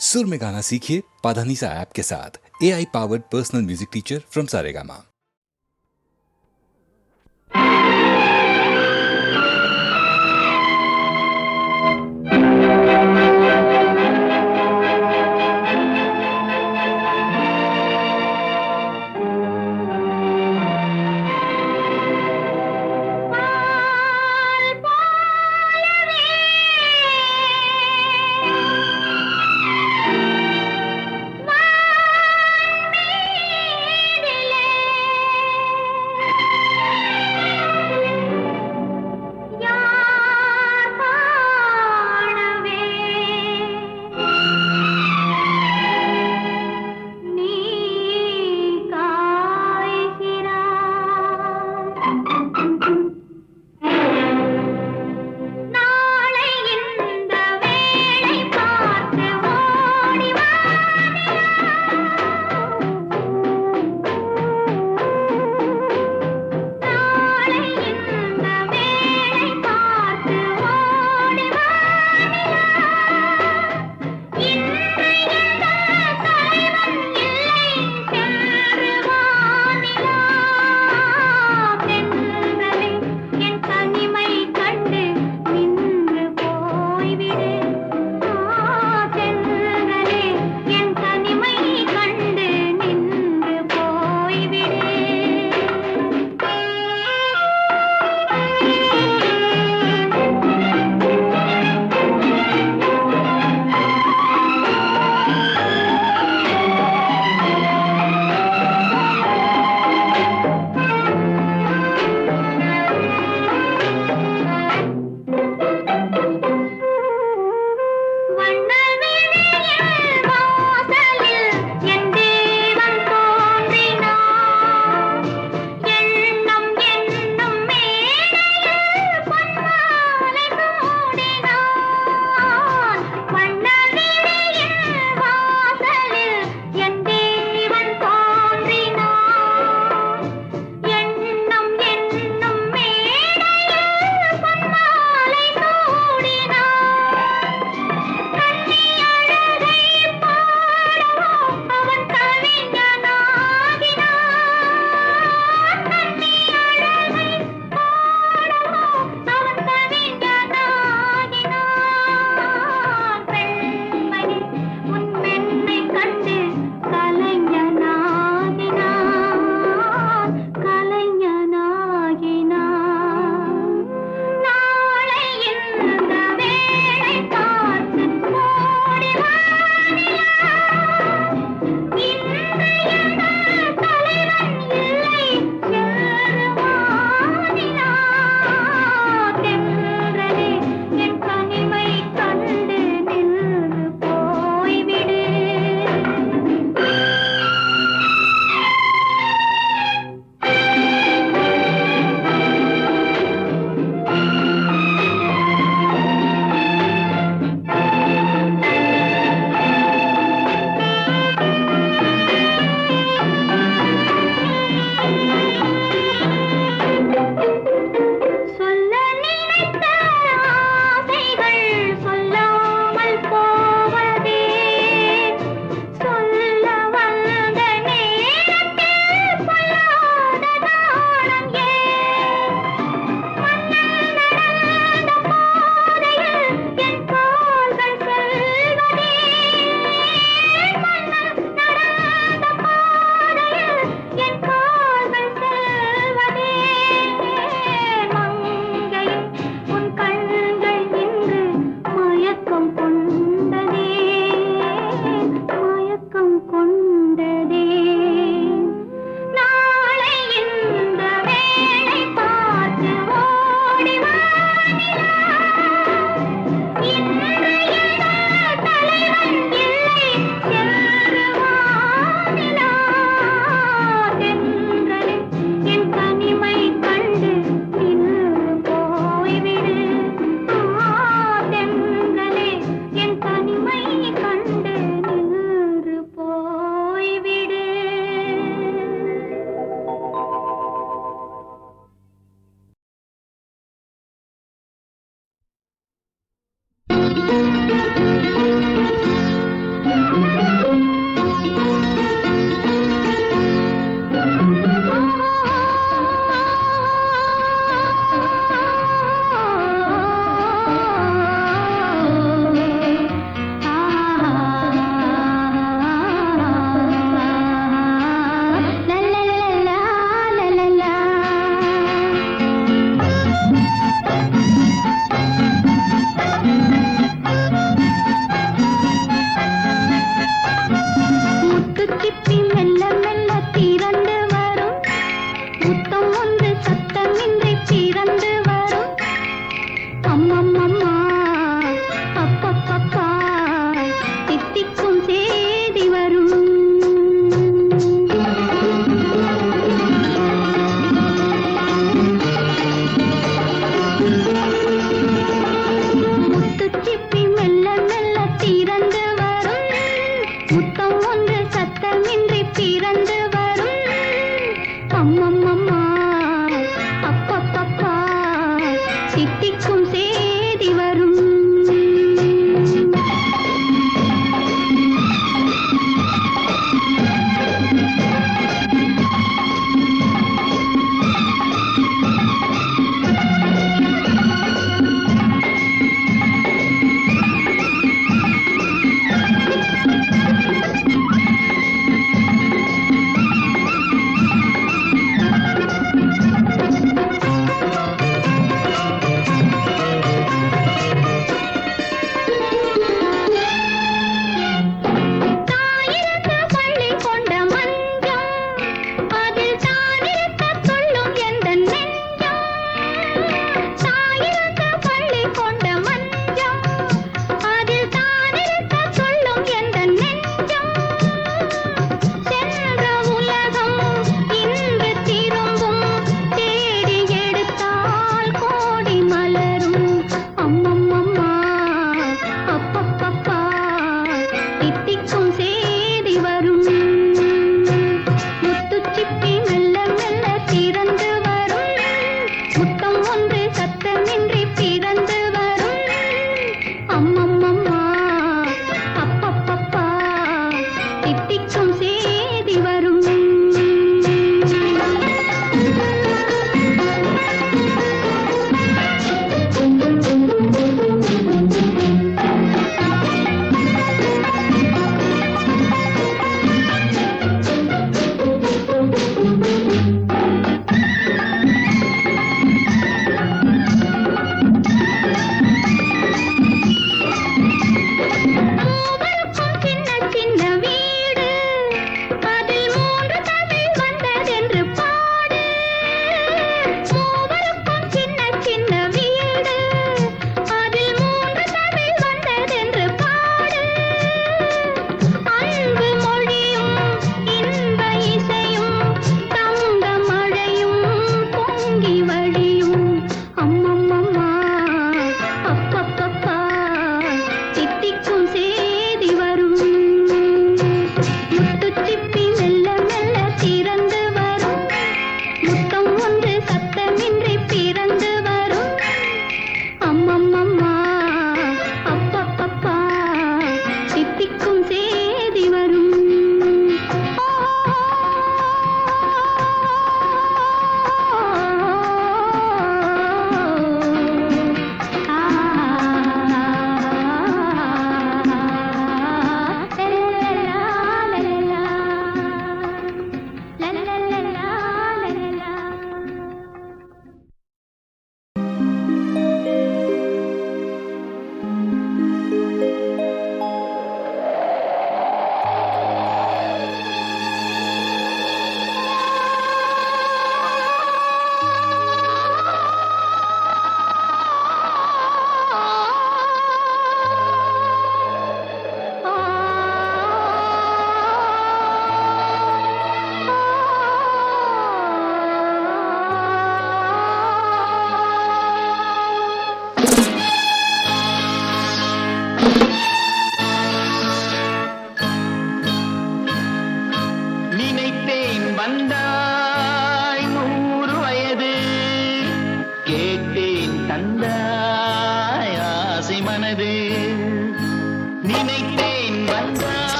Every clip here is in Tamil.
सुर में गाना सीखिए पाधानीसा ऐप के साथ। AI powered personal music teacher from Saregama. முத்தம் ஒன்று சத்தமின்றி பிறந்து வரும். அம்மம்மம்மா அப்பப்பப்பா சித்திக்கும் சேதி வரும்.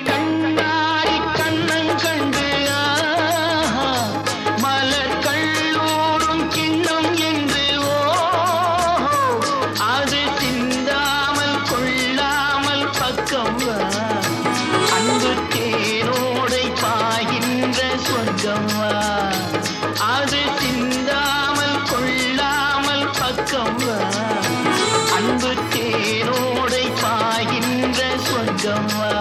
கண்ணாடி கண்ணன் கண்டு மலர் கல்லூரும் கிண்ணம் என்று அது சிந்தாமல் கொள்ளாமல் பக்கம் வா அன்பு தேனோடை பாய்கின்ற சொர்க்கம் வா அது சிந்தாமல் கொள்ளாமல் பக்கம் வா அன்பு தேனோடை பாய்கின்ற சொர்க்கம் வா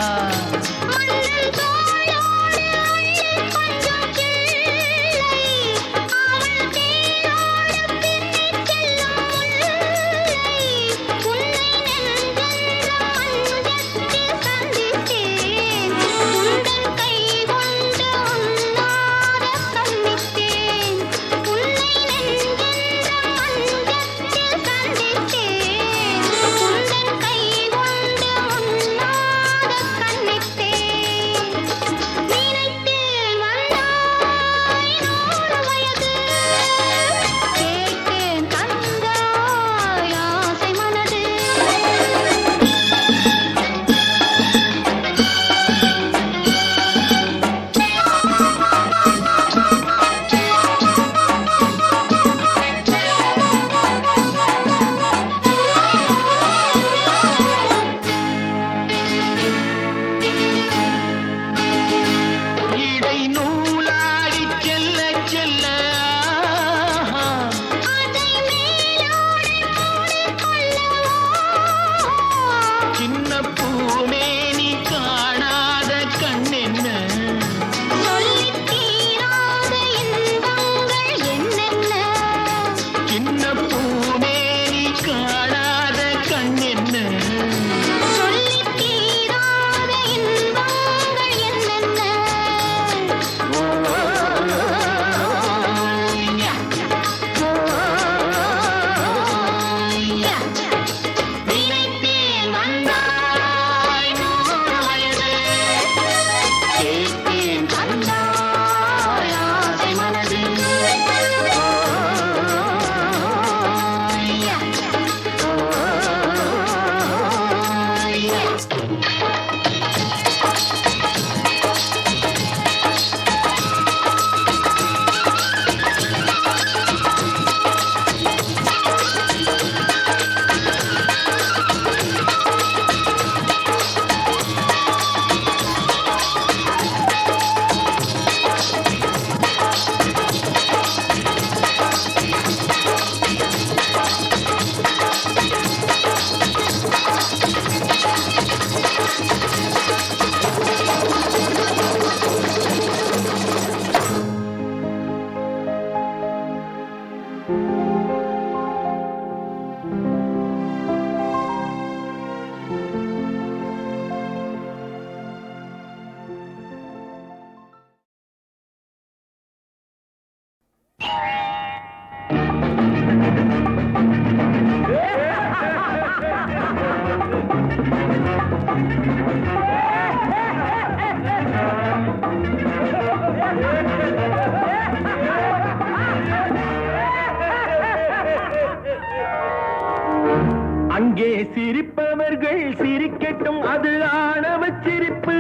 அங்கே சிரிப்பவர்கள் சிரிக்கட்டும், அது ஆணவ சிரிப்பு.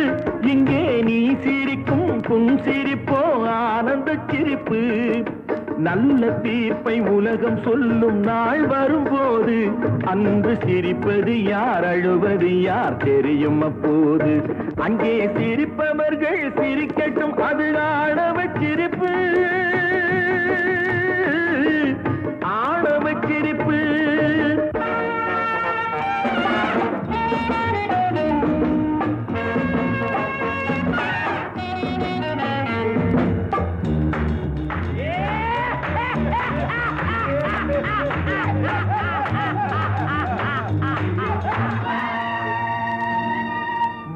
இங்கே நீ சிரிக்கும் புன் சிரிப்போ ஆனந்த சிரிப்பு. நல்ல தீர்ப்பை உலகம் சொல்லும் நாள் வரும்போது அன்று சிரிப்பது யார், அழுவது யார் தெரியும் அப்போது. அங்கே சிரிப்பவர்கள் சிரிக்கட்டும், அது ஆணவ சிரிப்பு, ஆணவ சிரிப்பு.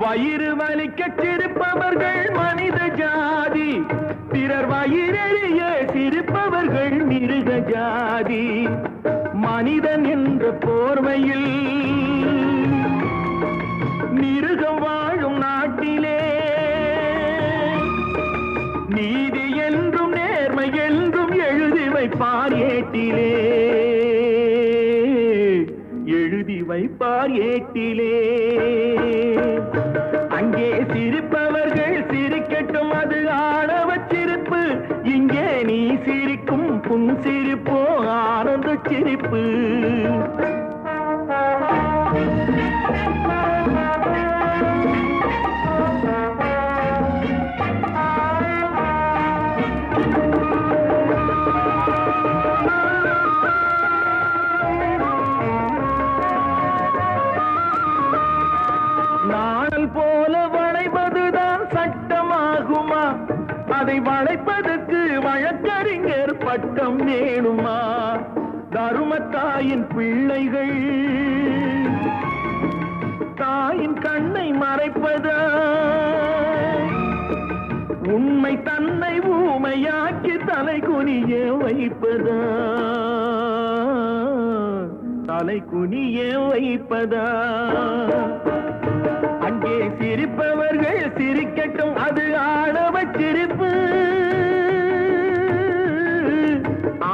வயிறு வலிக்க சிரிப்பவர்கள் மனித ஜாதி, பிறர் வயிறெறிய சிரிப்பவர்கள் மிருக ஜாதி. மனிதன் என்ற போர்வையில் மிருகம் வாழும் நாட்டிலே நீதி என்றும் நேர்மை என்றும் எழுதி வைப்பார் ஏட்டிலே, எழுதி வைப்பார் ஏட்டிலே. அங்கே சிரிப்பவர்கள் சிரிக்கட்டும், அது ஆணவ சிரிப்பு. இங்கே நீ சிரிக்கும் புன் சிரிப்போ ஆனந்த சிரிப்பு. நாணல் போல வளைவதுதான் சட்டமாகுமா? அதை வளைப்பதற்கு வழக்கறிஞர் பட்டம் வேணுமா? தருமத்தாயின் பிள்ளைகள் தாயின் கண்ணை மறைப்பதா? உண்மை தன்னை ஊமையாக்கி தலை குனிய வைப்பதா? தலை குனிய வைப்பதா? அங்கே சிரிப்பவர்கள் சிரிக்கட்டும், அது ஆணவ சிரிப்பு.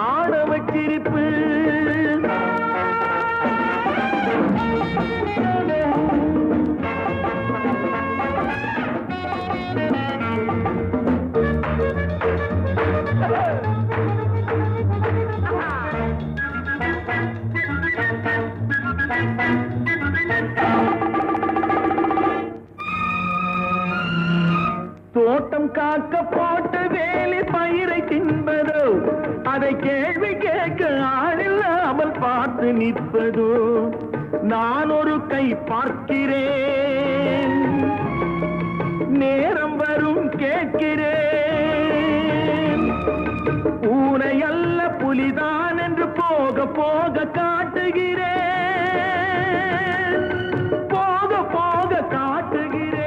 ஆணவ சிரிப்பு. தோட்டம் காக்க போட்ட வேலி பயிரை தின்பதோ? அதை கேள்வி கேட்க ஆளில்லாமல் பார்த்து நிற்பதோ? நான் ஒரு கை பார்க்கிறேன், நேரம் வரும் கேட்கிறேன். பூனை அல்ல புலிதான் என்று போக போக காட்டுகிறேன், போக போக காட்டுகிறேன்.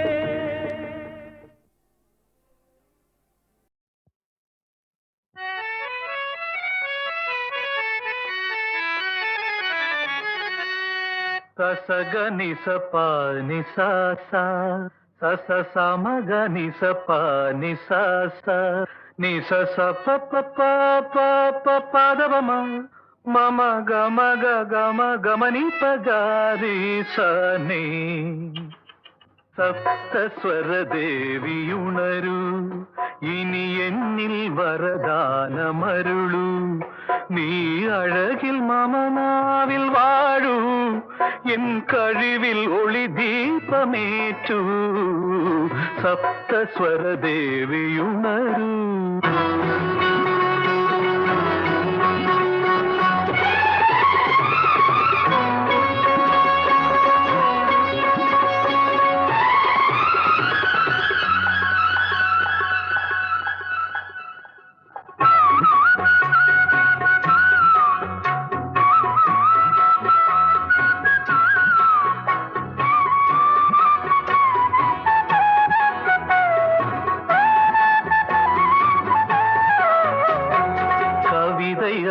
சசக நிசப நிசா சச சமக நிசப நிசா நிசச பப்ப பதவம மம கம கம கமனி பகாரி சனே. സപ്തസ്വര ദേവിയുണരൂ, ഇനി എന്നിൽ വരദാനമരുളൂ. നീ അഴകിൽ മമനാവിൽ വാഴൂ, എൻ കഴിവിൽ ഒളി ദീപമേറ്റൂ. സപ്തസ്വര ദേവിയുണരൂ.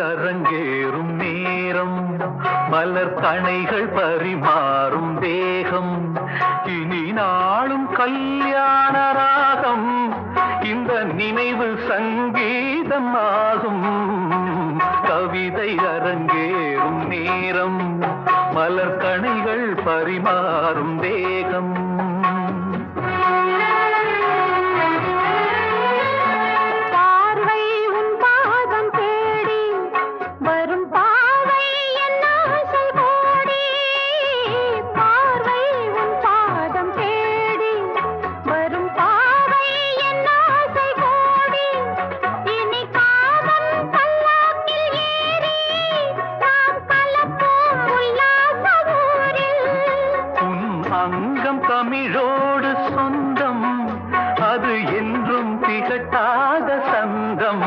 அரங்கேறும் நேரம், மலர் கணைகள் பரிமாறும் தேகம், இனி நாளும் கல்யாண ராகம், இந்த நினைவு சங்கீதம் ஆகும். கவிதை அரங்கேறும் நேரம், மலர் கணைகள் பரிமாறும் தேகம். அங்கம் தமிழோடு சொந்தம், அது என்றும் திகட்டாத சந்தம்.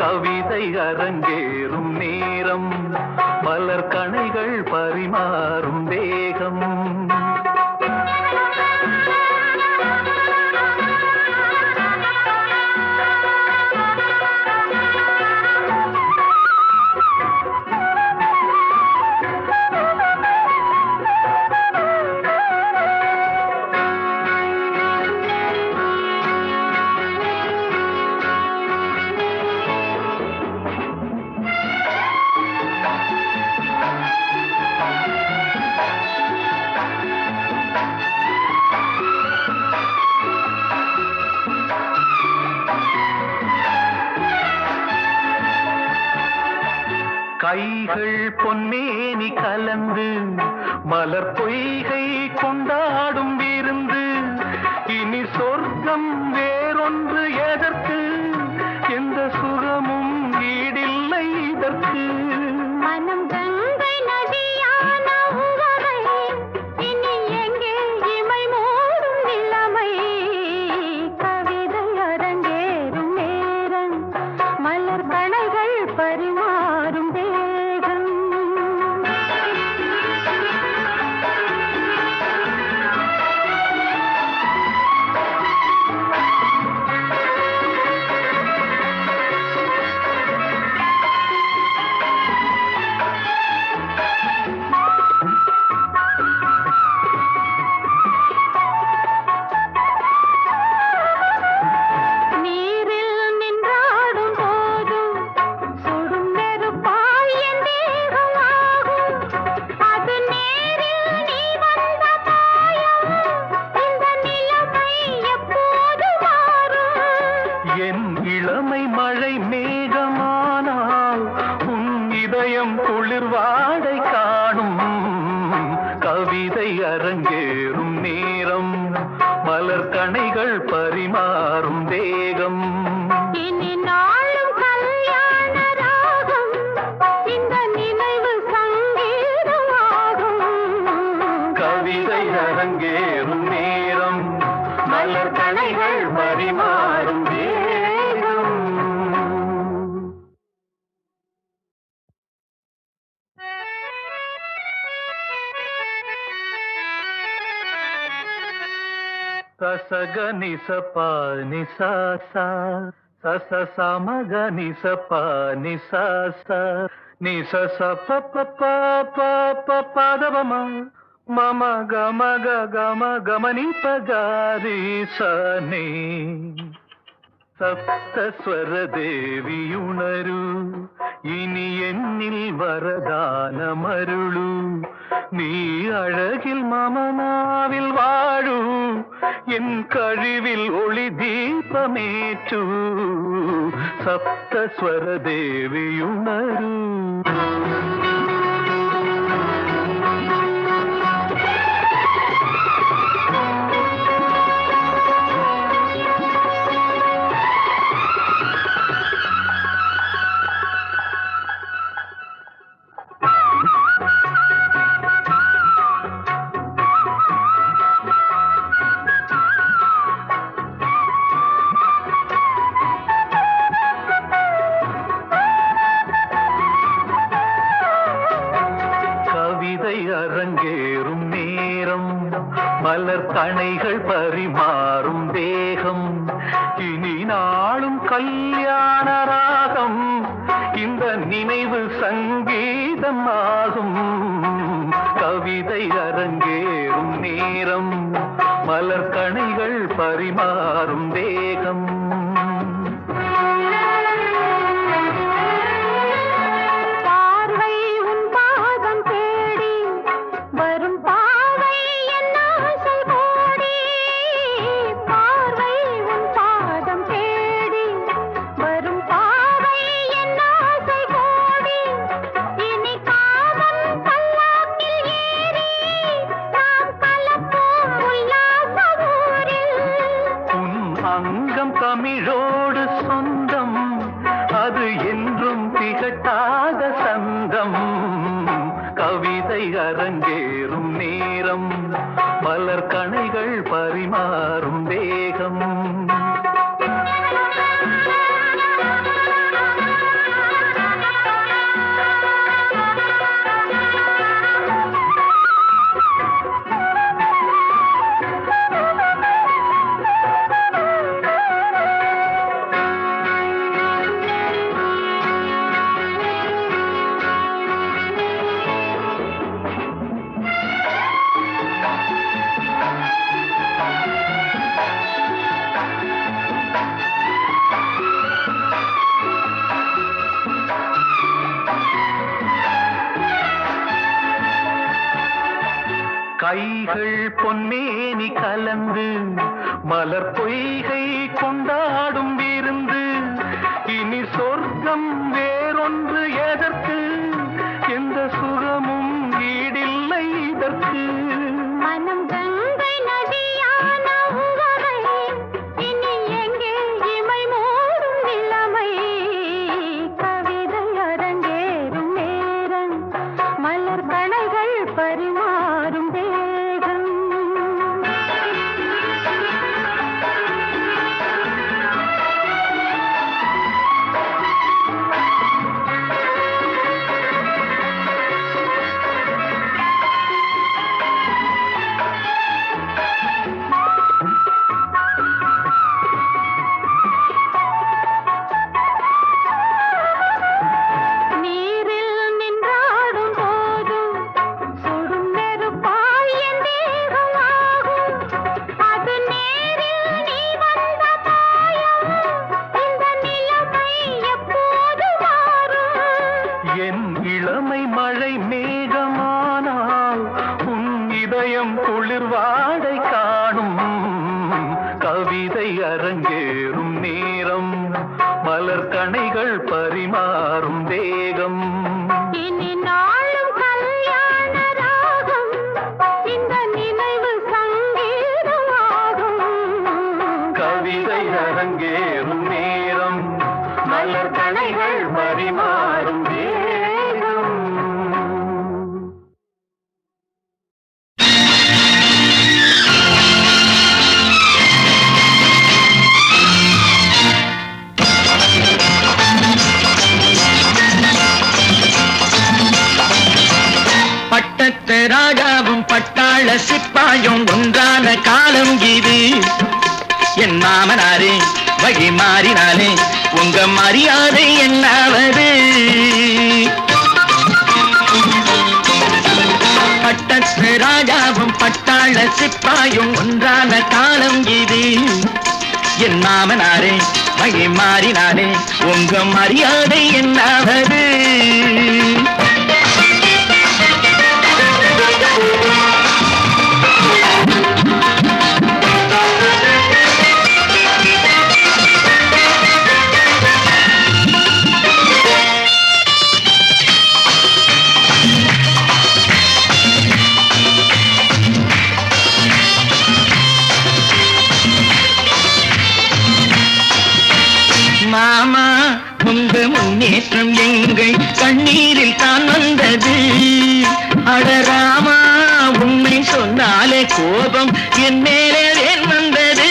கவிதை அரங்கேறும் நேரம், மலர் கணைகள் பரிமாறும் வேகம். கைகள் பொன்மேனி கலந்து மலர் பொய்கை கொண்டாடும் விருந்து இனி சொர்க்கம் வேறொன்று எதற்கு எந்த சுரமும் ஈடில்லை இதற்கு மனம் கங்கை நதியான உவகை இனி எங்கே இமை மூடும் நிலைமை கவிதை அரங்கேறும் நேரம் மலர் கணைகள் பரிமாறும் தேகம் நீரில் நின்றாடும் போதும் சுடும் நெருப்பாய் என் தேகமாகும் அது நேரில் நீ வந்த மாயம் இந்த நிலைமை எப்போது மாறும் என் இளமை மழை மேகமானால் உன் இதயம் குளிர்வாடை காணும் கவிதை அரங்கேறும் நேரம் மலர் கணைகள் பரிமாறும் தேகம் இனி நாளும் கல்யாண ராகம் இந்த நினைவு சங்கீதமாகும் கவிதை அரங்கேறும் நேரம் மலர் கணைகள் பரிமாறும் தேகம் சசக நிசப நிசச சச சமக நிசப நிசச நிசச பப்ப பதவம மம கம கம கமனி பகாரி சனே സപ്തസ്വര ദേവിയുണരൂ ഇനി എന്നിൽ വരദാനമരുളൂ നീ അഴകിൽ മമനാവിൽ വാഴൂ എൻ കഴിവിൽ ഒളി ദീപമേറ്റൂ സപ്തസ്വര ദേവിയുണരൂ அரங்கேறும் நேரம் மலர் கணைகள் பரிமாறும் தேகம் இனி நாளும் கல்யாண ராகம் இந்த நினைவு சங்கீதம் ஆகும் கவிதை அரங்கேறும் நேரம் மலர் கணைகள் பரிமாறும் தேகம் அங்கம் தமிழோடு சொந்தம் அது என்றும் திகட்டாத சந்தம் கவிதை அரங்கேறும் நேரம் மலர் கணைகள் பரிமாறும் வேகம் கைகள் பொன்மேனி கலந்து மலர் பொய்கை கொண்டாடும் விருந்து இனி சொர்க்கம் வேறொன்று எதற்கு கவிதை அரங்கேறும் நேரம் மலர் கணைகள் பரிமாறும் வேகம் இனி நாளும் கல்யாண ராகம் இந்த நினைவு சங்கீதமாகும் கவிதை அரங்கேறும் நேரம் மலர் கணைகள் பரிமாறும் வேகம் பட்டத்து ராஜாவும் பட்டாள சிப்பாயும் ஒன்றான காலம் இது. என் மாமனாரே வழி மாறினாலே உங்க மரியாதை என்னாவது? பட்டத்து ராஜாவும் பட்டாள சிப்பாயும் ஒன்றான காலம் இது. என் மாமனாரே வழி மாறினாலே உங்க மரியாதை என்னாவது? மாமா உங்க முன்னேற்றம் எங்கள் கண்ணீரில் தான் வந்தது. அடராமா உண்மை சொன்னாலே கோபம் என் மேலே வந்தது.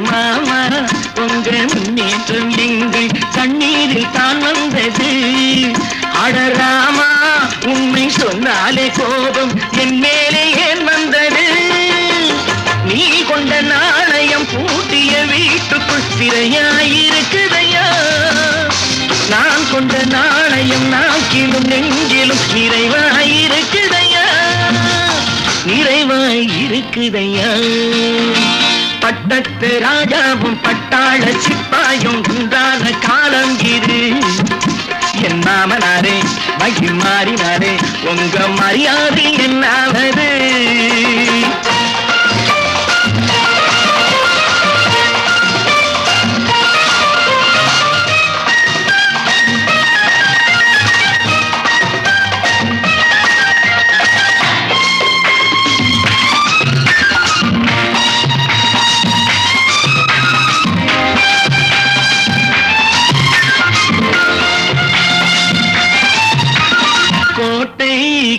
மாமா உங்க முன்னேற்றம் எங்கள் கண்ணீரில் தான் வந்தது. அடராமா உண்மை சொன்னாலே கோபம் என் மேலே ஏன் வந்தது? நீ கொண்ட நாணயம் பூட்டிய வீட்டுக்குள் திரையாயிருக்குதையா? நான் கொண்ட நாணயம் நாக்கிலும் நெஞ்சிலும் நிறைவாயிருக்குதையா? நிறைவாயிருக்குதையா? பட்டத்து ராஜாவும் பட்டாள சிப்பாயும் உண்டான காலம் இது. என் மாமனாரே வழி மாறினாரே உங்க மரியாதை என்னாவது?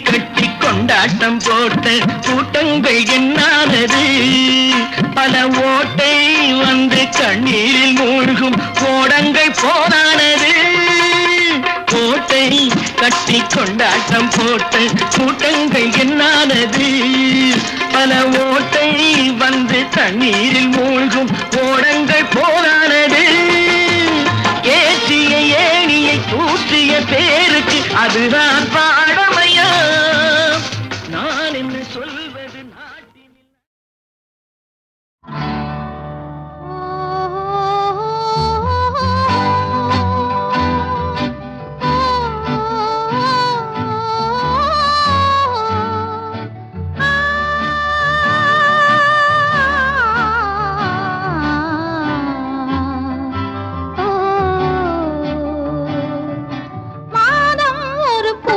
கட்டி கொண்டாட்டம் போட்ட கூட்டங்கள் என்னானது? பல ஓட்டை வந்து கண்ணீரில் மூழ்கும் ஓடங்கள் போனானது. கோட்டை கட்டி கொண்டாட்டம் போட்ட கூட்டங்கள் என்னானது? பல ஓட்டை வந்து தண்ணீரில் மூழ்கும் ஓடங்கள் போனானது. ஏற்றிய ஏணியை தூற்றிய பேருக்கு அதுதான் பாடமையா? நான் என்ன சொல்வது நாட்டினில்? மாதம் ஒரு பூ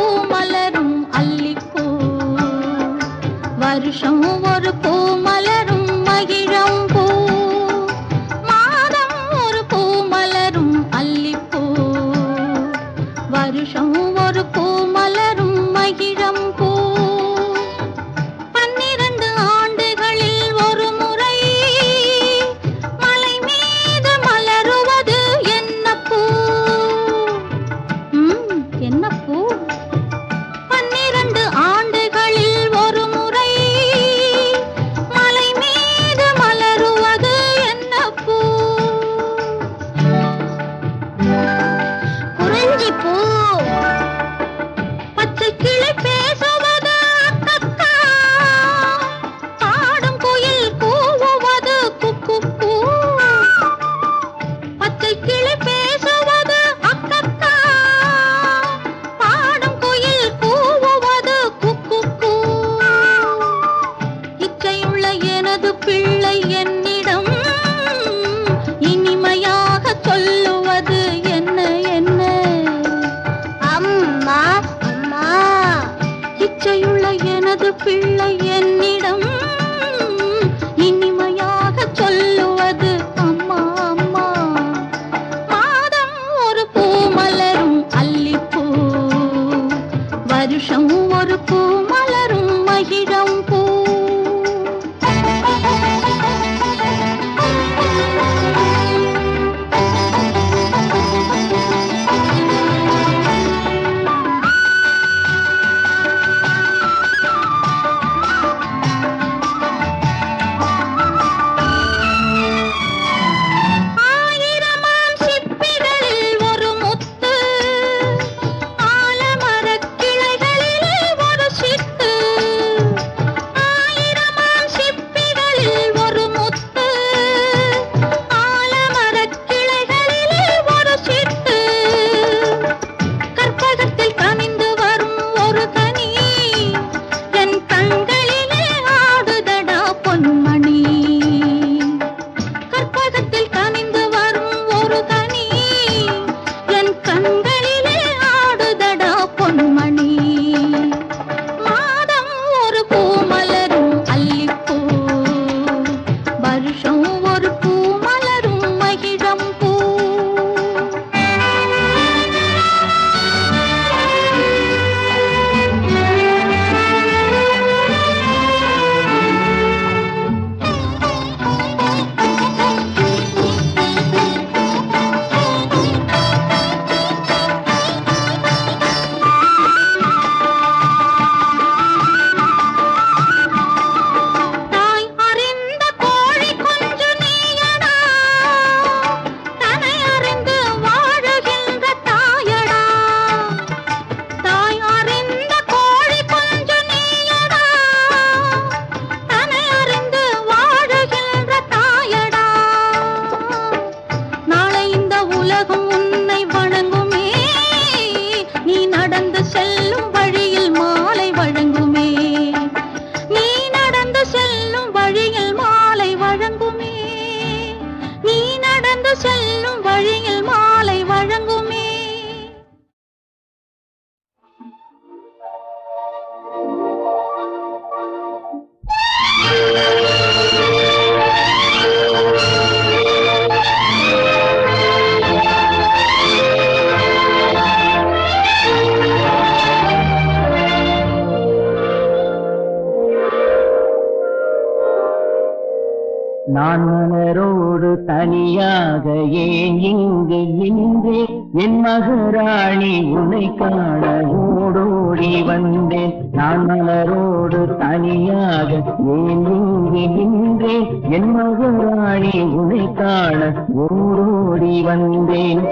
நான் மலரோடு தனியாக ஏன் இங்கு நின்றேன் என் மகராணி உன்னை காண ஓடோடி வந்தேன் நான் மலரோடு தனியாக ஏன் இங்கு நின்றேன் என் மகராணி உன்னை காண ஓடோடி வந்தேன்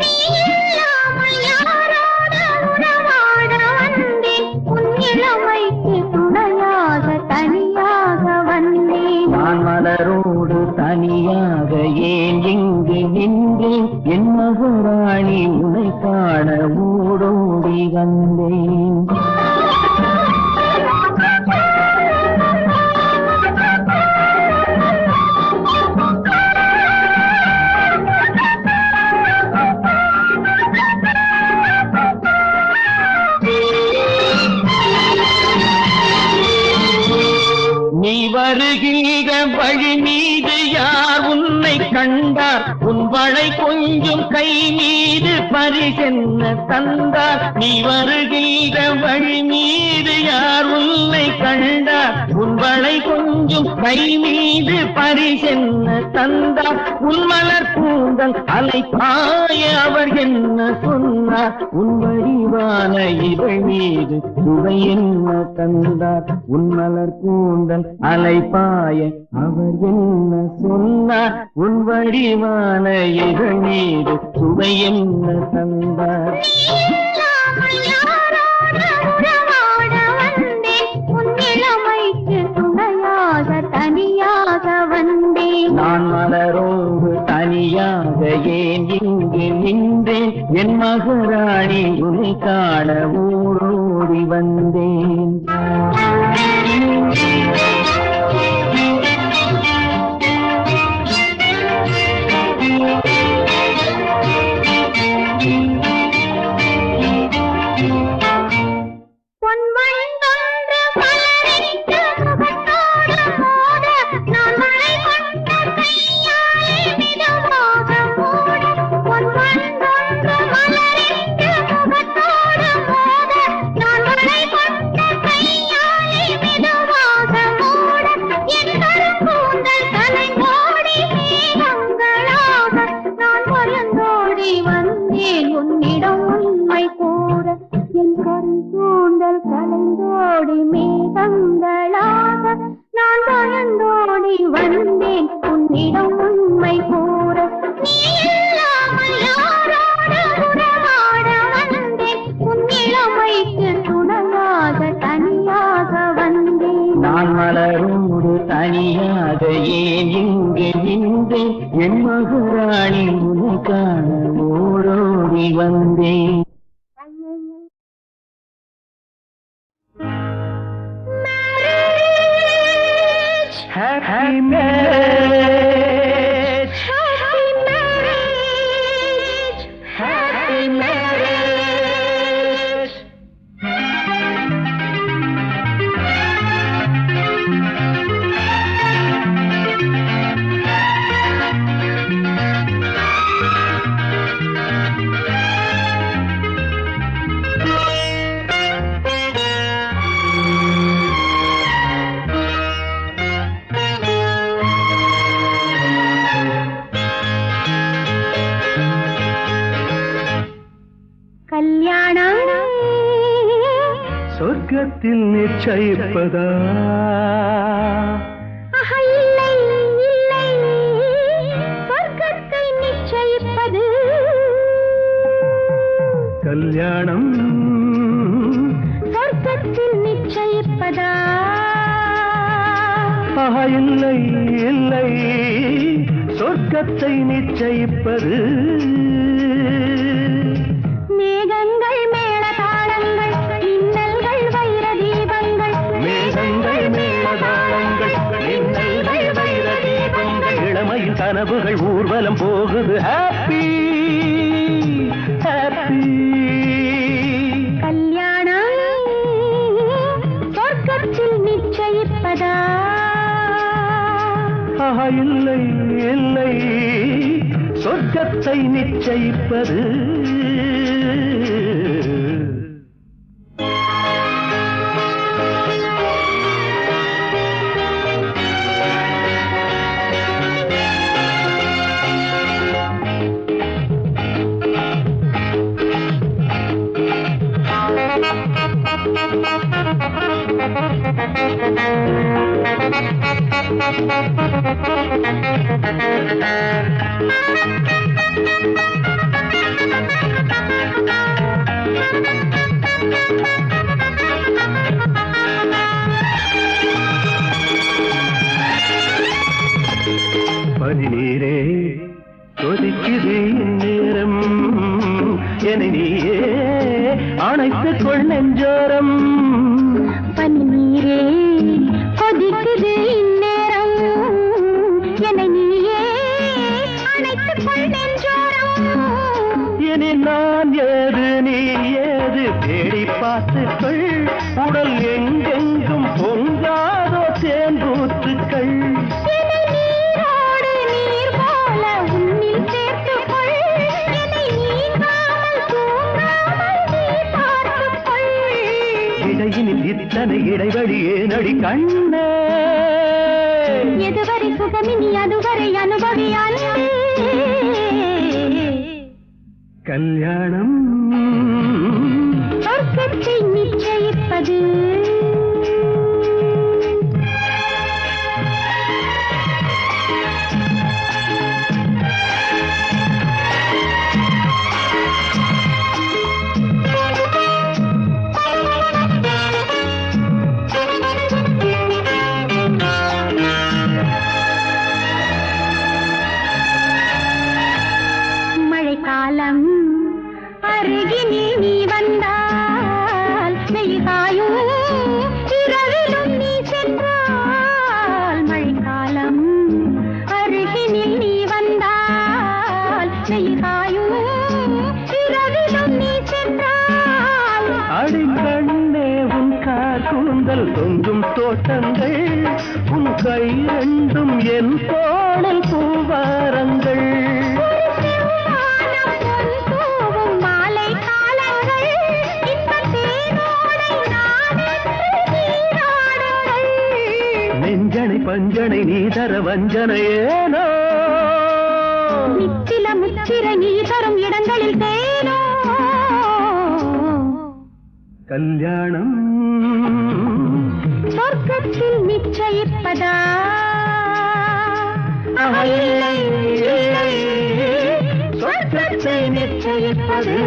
நான் மலரோடு தனியாக ஏன் இங்கு நின்றேன் என் மகராணி உன்னை காண ஓடோடி வந்தேன் நீ வருகின்ற வழி மீது யார் உன்னை கண்டார் உன் வளை கொஞ்சம் கை மீது பரிசென்ன தந்தார் நீ வருகின்ற வழி மீது யார் உன்னை கண்டார் உன் வளை கொஞ்சம் கை மீது பரிசென்ன தந்தார் உன் மலர் கூந்தல் அலை பாய அவர் என்ன சொன்னார் உன் வடிவான இவள் மீது சுவை என்ன தந்தார் உன் மலர் கூந்தல் அலைப்பாய அவர் என்ன சொன்னார் உன் வடிவான இவள் மீது சுவை என்ன தந்தார் நான் மலரோடு தனியாக ஏன் இங்கு நின்றேன் என் மகராணி உன்னை காண ஓடோடி வந்தேன் நான் மலரோடு தனியாக ஏன் இங்கு நின்றேன் என் மகராணி உன்னை காண ஓடோடி வந்தேன் Happy marriage, happy marriage, happy marriage. சொர்க்கத்தில் நிச்சயிப்பதா இல்லை இல்லை சொர்க்கத்தை நிச்சயிப்பது கல்யாணம் சொர்க்கத்தில் நிச்சயிப்பதா இல்லை இல்லை சொர்க்கத்தை நிச்சயிப்பது மேகங்கள் மேளதாளங்கள் மின்னல்கள் வைர தீபங்கள் மேகங்கள் மேளதாளங்கள் மின்னல்கள் வைர தீபங்கள் இளமையின் கனவுகள் ஊர்வலம் போகுது ஹாப்பி ஹாப்பி கல்யாணம் சொர்க்கத்தில் நிச்சயிப்பதா இல்லை இல்லை சொர்க்கத்தை நிச்சயிப்பது பதினீரே கொதிக்குது நேரம் என நீயே அணைத்துக் கொள் நெஞ்சோரம். பனிநீரே கொதிக்குது இந்நேரம் என்னை நீயே அணைத்துக் கொள் நெஞ்சோரம். இனி நான் ஏது நீ ஏது தேடி பார்த்துக்கள். உடல் எங்கெங்கும் பொங்காதோ தேன்பூத்துக்கள். என்னை நீரோடு நீர் போல உன்னில் சேர்த்துக்கொள். என்னை நீங்காமல் தூங்காமல் நீ பார்த்துக்கொள். இடையினில் இத்தனை இடைவெளி ஏனடி கண்ணே. எதுவரை சுகமினி அதுவரை அனுபவி அன்பே. கல்யாணம் சொர்க்கத்தை நிச்சயிப்பது மழைக்காலம் அருகினில் நீ வந்தால் வெயில் காயும் இரவிலும் நீ சென்றால். மழைக்காலம் அருகினில் நீ வந்தால் வெயில் காயும் இரவிலும் நீ சென்றால். அடிக்கண்ணே உன் காக்கூந்தல் தொங்கும் தோட்டங்கள். உன் கை ரெண்டும் என் தோளில் பூவாரங்கள். நெஞ்சனை பஞ்சனை நீ தர வஞ்சனையேனோ. நித்தில முத்திர நீ தரும் இடங்களில் தேனோ. கல்யாணம் சொர்க்கத்தில் நிச்சயிப்பதா? இல்லை, இல்லை, சொர்க்கத்தை நிச்சயிப்பது.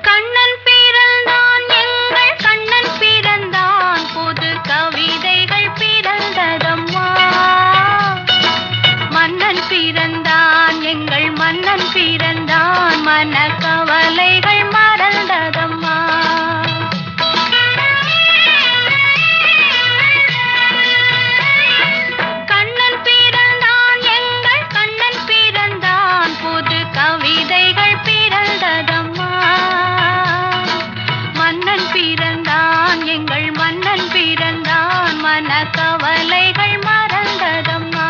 கண்ணன் பிறந்தான் எங்கள் கண்ணன் பிறந்தான் புது கவிதைகள் பிறந்ததம்மா. மன்னன் பிறந்தான் எங்கள் மன்னன் பிறந்தான் மன கவலைகள் மறந்ததம்மா. கண்ணன் பிறந்தான் எங்கள் கண்ணன் பிறந்தான் புது கவிதைகள் பிறந்ததம்மா. மன்னன் பிறந்தான் எங்கள் மன்னன் பிறந்தான் மன கவலைகள் மறந்ததம்மா.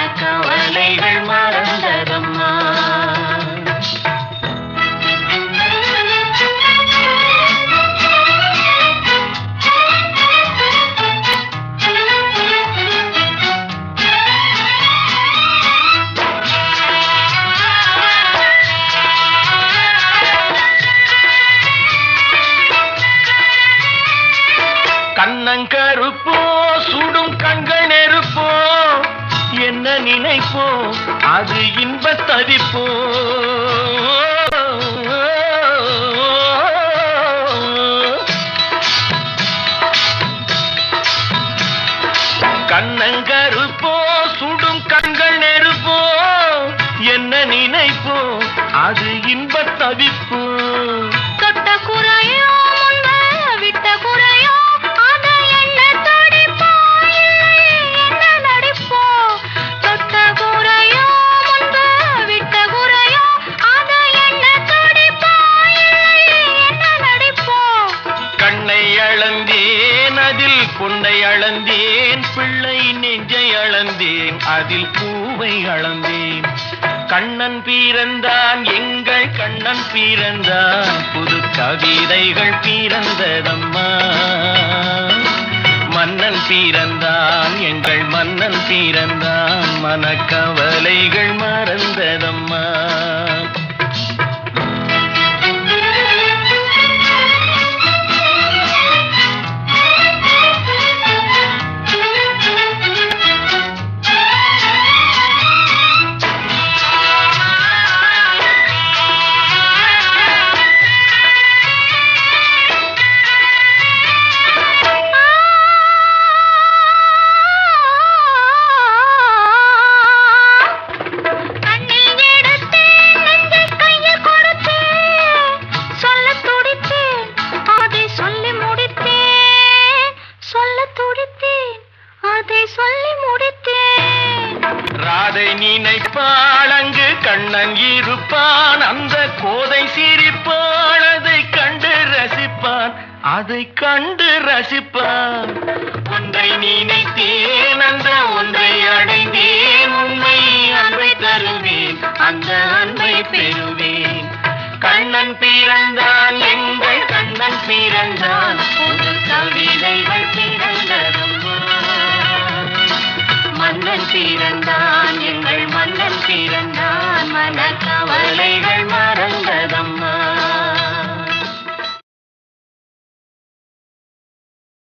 மனக்கவலைகள் மறந்ததம்மா. கண்ணங்கருப்போ சுடும் கண்கள் நெருப்போ என்ன நினைப்போ அது இன்பத் தவிப்போ. கண்ணங்கருப்போ சுடும் கண்கள் நெருப்போ என்ன நினைப்போ அது இன்பத் தவிப்போ. தொட்ட குறையோ முன்பு விட்ட குறையோ அதை என்ன தடிப்போ இல்லை என்ன நடிப்போ. தொட்ட குறையோ முன்பு விட்ட குறையோ அதை என்ன தடிப்போ இல்லை என்ன நடிப்போ. கண்ணை அளந்தேன் அதில் பொன்னை அளந்தேன் பிள்ளை நெஞ்சை அளந்தேன் அதில் பூவை அளந்தேன். கண்ணன் பிறந்தான் எங்கள் கண்ணன் பிறந்தான் புது கவிதைகள் பிறந்ததம்மா. மன்னன் பிறந்தான் எங்கள் மன்னன் பிறந்தான் மனக்கவலைகள் மறந்ததம்மா. கண்ணில் எடுத்தேன் நெஞ்சை கையில் கொடுத்தேன் சொல்லத் துடித்தேன் அதை சொல்லி முடித்தேன். சொல்லத் துடித்தேன் அதை சொல்லி முடித்தேன். ராதை நினைப்பாள் அங்கு கண்ணன் இருப்பான் அந்த கோதை சிரிப்பாள் அதை கண்டு ரசிப்பான் அதை கண்டு ரசிப்பான். ஒன்றை நினைத்தேன் அந்த ஒன்றை அடைந்தேன் உண்மை அன்பை தருவேன் அந்த அன்பை பெறுவேன். கண்ணன் பிறந்தான்